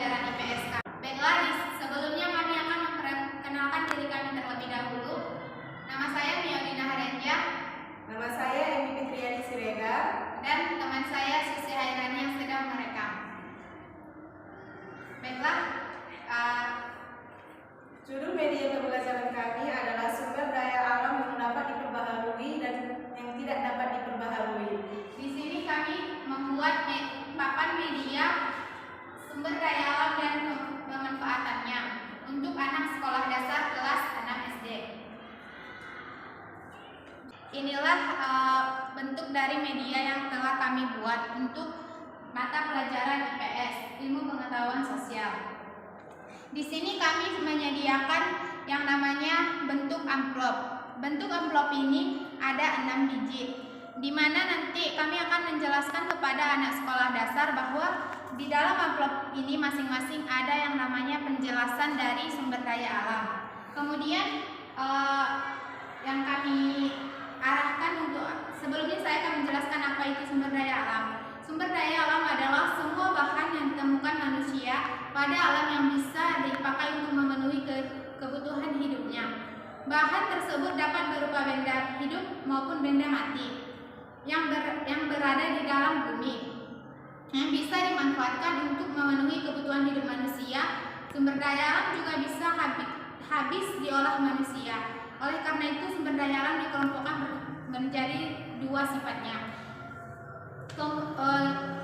pelajaran IPS kami. Baiklah, sebelumnya kami akan memperkenalkan diri kami terlebih dahulu. Nama saya Miolina Harenja. Nama saya Emi Fitriani Siregar. Dan teman saya Susi Hairani yang sedang merekam. Baiklah, judul media pembelajaran kami adalah sumber daya alam yang dapat diperbaharui dan yang tidak dapat diperbaharui. Di sini kami membuat papan media sumber daya alam dan pemanfaatannya untuk anak sekolah dasar kelas 6 SD. Inilah bentuk dari media yang telah kami buat untuk mata pelajaran IPS, Ilmu Pengetahuan Sosial. Di sini kami menyediakan yang namanya bentuk amplop. Bentuk amplop ini ada 6 biji, di mana nanti kami akan menjelaskan kepada anak sekolah dasar bahwa di dalam amplop ini masing-masing ada yang namanya penjelasan dari sumber daya alam. Kemudian yang kami arahkan untuk sebelumnya saya akan menjelaskan apa itu sumber daya alam. Sumber daya alam adalah semua bahan yang ditemukan manusia pada alam yang bisa dipakai untuk memenuhi kebutuhan hidupnya. Bahan tersebut dapat berupa benda hidup maupun benda mati yang berada di dalam bumi, yang bisa dimanfaatkan untuk memenuhi kebutuhan hidup manusia. Sumber daya alam juga bisa habis diolah manusia. Oleh karena itu sumber daya alam dikelompokkan menjadi 2 sifatnya.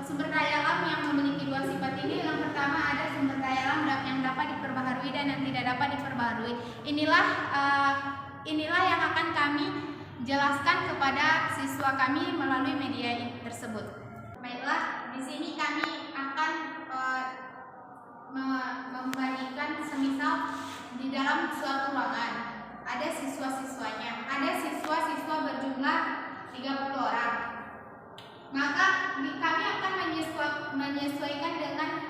Sumber daya alam yang memiliki 2 sifat ini, yang pertama ada sumber daya alam yang dapat diperbaharui dan yang tidak dapat diperbaharui. Inilah yang akan kami jelaskan kepada siswa kami melalui media tersebut. Baiklah, di sini kami akan membagikan semisal di dalam suatu ruangan ada siswa-siswanya. Ada siswa-siswa berjumlah 30 orang. Maka kami akan menyesuaikan dengan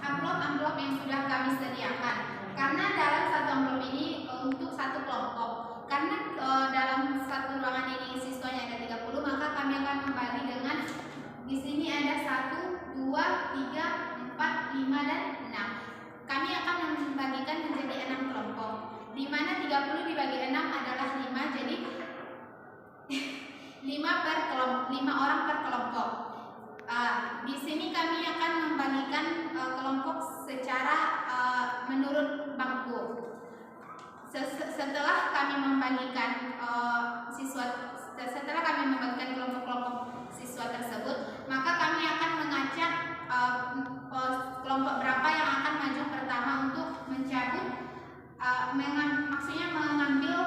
amplop-amplop yang sudah kami sediakan. Karena dalam satu amplop ini untuk satu kelompok. Karena dalam satu ruangan ini siswanya ada 30, maka kami akan membagi dengan di sini ada 1, 2, 3, 4, 5 dan 6. Kami akan membagikan menjadi 6 kelompok. Di mana 30 dibagi 6 adalah 5, jadi 5 orang per kelompok. Di sini kami akan membagikan kelompok secara menurut bangku. Setelah kami membagikan kelompok-kelompok siswa tersebut, maka kami akan mengacak kelompok berapa yang akan maju pertama untuk mencabut, maksudnya mengambil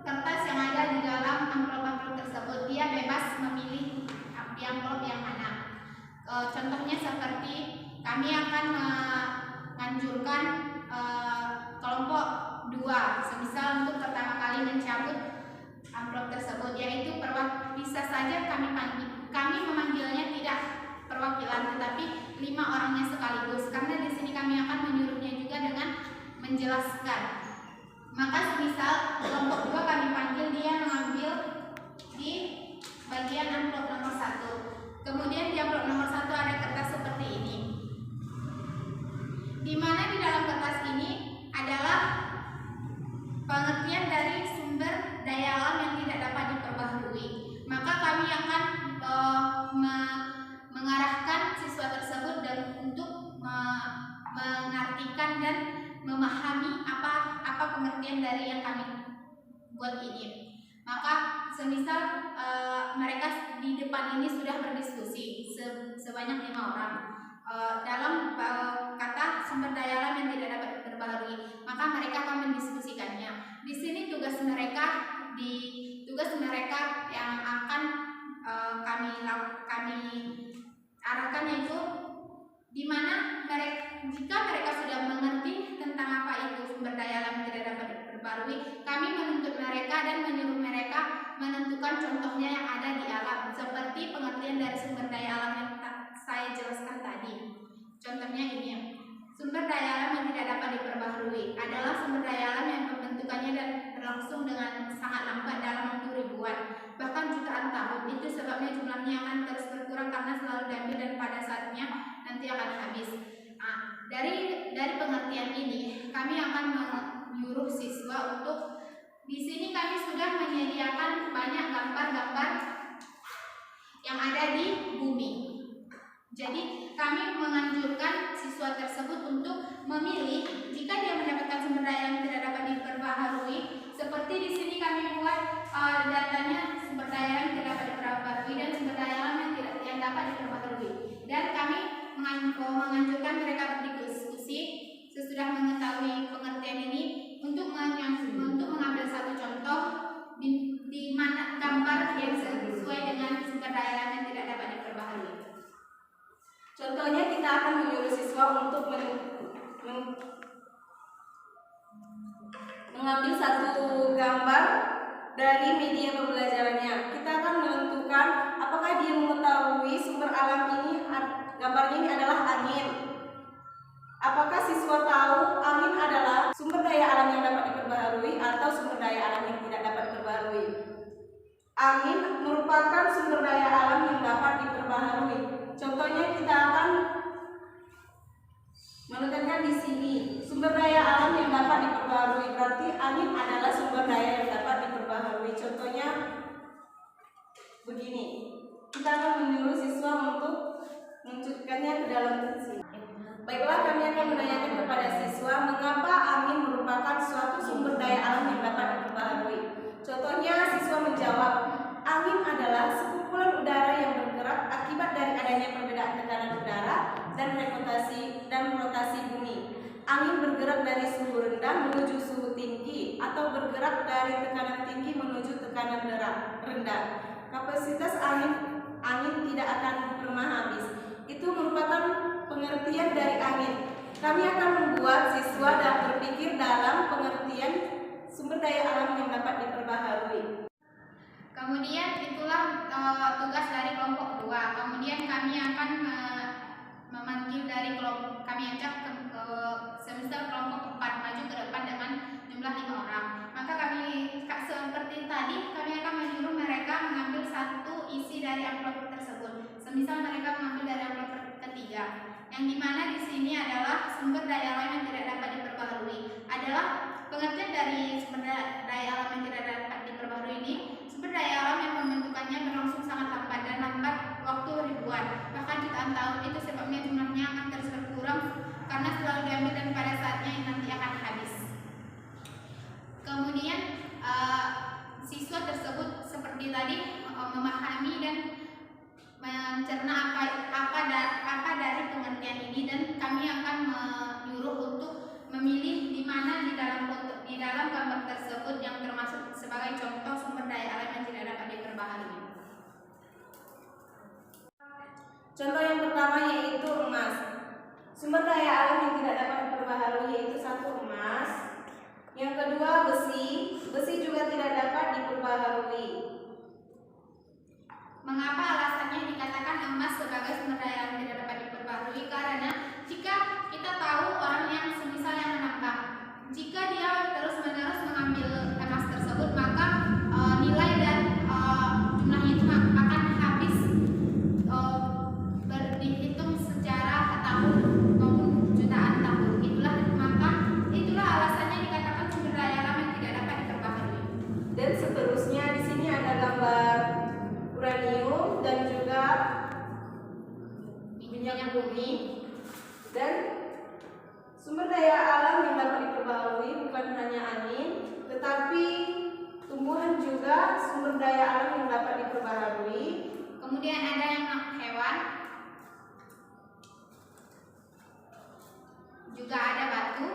kertas yang ada di dalam amplop-amplop tersebut. Dia bebas memilih di amplop yang mana. Contohnya seperti kami akan menganjurkan kelompok 2, semisal untuk pertama kali mencabut amplop tersebut, yaitu bisa saja kami memanggilnya tidak perwakilan, tetapi 5 orangnya sekaligus, karena di sini kami akan menyuruhnya juga dengan menjelaskan. Maka semisal kelompok 2 kami panggil, dia mengambil di bagian amplop nomor 1. Kemudian di amplop nomor 1 ada kertas seperti ini, di mana di dalam kertas ini adalah pengertian dari sumber daya alam yang tidak dapat diperbaharui. Maka kami akan mengarahkan siswa tersebut untuk mengartikan dan memahami apa pengertian dari yang kami buat ini. Maka semisal mereka di depan ini sudah berdiskusi sebanyak 5 orang dalam kata sumber daya alam yang tidak dapat diperbaharui, maka mereka akan mendiskusikannya. Di sini tugas mereka yang akan kami arahkan, yaitu di mana jika mereka sudah mengerti tentang apa itu sumber daya alam yang tidak dapat diperbaharui, kami menuntut mereka dan menyuruh mereka menentukan contohnya yang ada di alam, seperti pengertian dari sumber daya alam yang saya jelaskan tadi. Contohnya ini, sumber daya alam yang tidak dapat diperbaharui adalah sumber daya alam yang pembentukannya dan berlangsung dengan sangat lambat dalam waktu ribuan, bahkan jutaan tahun. Itu sebabnya jumlahnya akan terus berkurang karena selalu diambil dan pada saatnya nanti akan habis. Dari pengertian ini, kami akan menyuruh siswa untuk di sini kami sudah menyediakan banyak gambar-gambar yang ada di bumi. Jadi kami menganjurkan siswa tersebut untuk memilih jika dia mendapatkan sumber daya yang tidak dapat diperbaharui. Seperti di sini kami buat datanya sumber daya yang tidak dapat diperbaharui dan sumber daya alam yang dapat diperbaharui. Dan kami menganjurkan mereka berdiskusi sesudah mengetahui pengertian ini untuk mengambil satu contoh di mana gambar yang sesuai dengan sumber daya alam yang tidak dapat diperbaharui. Contohnya kita akan menyuruh siswa untuk mengambil satu gambar dari media pembelajarannya. Kita akan menentukan apakah dia mengetahui sumber alam ini, gambarnya ini adalah angin. Apakah siswa tahu angin adalah sumber daya alam yang dapat diperbaharui atau sumber daya alam yang tidak dapat diperbaharui? Angin merupakan sumber daya alam yang dapat diperbaharui. Contohnya kita akan menekankan di sini sumber daya alam yang dapat diperbaharui, berarti angin adalah sumber daya yang dapat diperbaharui. Contohnya begini, kita akan menyuruh siswa untuk mencukupkannya ke dalam sini. Baiklah, kami akan menanyakan kepada siswa mengapa angin merupakan suatu sumber daya alam yang dapat diperbaharui. Contohnya siswa menjawab, angin adalah sekumpulan udara yang bergerak akibat dari adanya perbedaan tekanan udara dan rotasi bumi. Angin bergerak dari suhu rendah menuju suhu tinggi atau bergerak dari tekanan tinggi menuju tekanan rendah. Kapasitas angin tidak akan pernah habis. Itu merupakan pengertian dari angin. Kami akan membuat siswa dan berpikir dalam pengertian sumber daya alam yang dapat diperbaharui. Kemudian itulah tugas dari kelompok 2. Kemudian kami akan memanggil dari kelompok, kami ajak ke semisal kelompok 4 maju ke depan dengan jumlah 5 orang. Maka kami seperti tadi, kami akan menyuruh mereka mengambil satu isi dari amplop tersebut. Semisal mereka mengambil dari amplop ketiga, yang dimana di sini adalah sumber daya alam yang tidak dapat diperbaharui. Adalah pengertian dari sumber daya alam yang tidak dapat diperbaharui ini. Sumber daya alam yang pembentukannya berlangsung sangat lambat dan lambat waktu ribuan bahkan jutaan tahun. Itu sebabnya jumlahnya akan terus berkurang karena selalu diambil dan pada saatnya nanti akan habis. Kemudian siswa tersebut seperti tadi memahami dan mencerna apa dari pengertian ini, dan kami akan menyuruh untuk memilih di mana di dalam gambar tersebut yang termasuk sebagai contoh sumber daya alam yang tidak dapat diperbaharui. Contoh yang pertama yaitu emas. Sumber daya alam yang tidak dapat diperbaharui yaitu satu emas. Yang kedua besi juga tidak dapat diperbaharui. Mengapa alasannya dikatakan emas sebagai sumber daya alam yang tidak dapat diperbaharui? Karena jika kita tahu orang yang semisal yang menambang, jika dia terus-menerus mengambil emas tersebut, maka nilai dan jumlahnya itu akan habis dihitung secara tahun maupun jutaan tahun. Itulah alasannya dikatakan sumber daya alam yang tidak dapat diperbaharui. Dan seterusnya di sini ada gambar uranium dan juga minyak bumi. Dan sumber daya alam yang dapat diperbaharui bukan hanya angin, tetapi tumbuhan juga sumber daya alam yang dapat diperbaharui. Kemudian ada yang hewan, juga ada batu,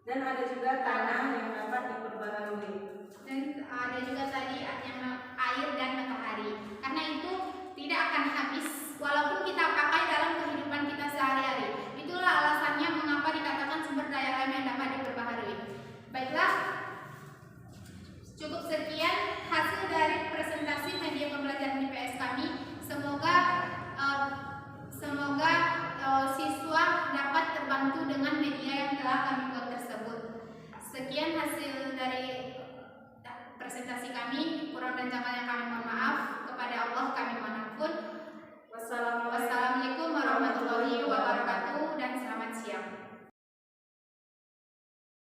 dan ada juga tanah yang dapat diperbaharui. dan ada juga tadi yang air dan matahari. Karena itu tidak akan habis walaupun kita pakai dalam kehidupan kita sehari-hari. Itulah alasannya mengapa dikatakan sumber daya alam yang dapat diperbaharui. Baiklah, cukup sekian hasil dari presentasi media pembelajaran IPS kami. Semoga siswa dapat terbantu dengan media yang telah kami buat tersebut. Sekian hasil dari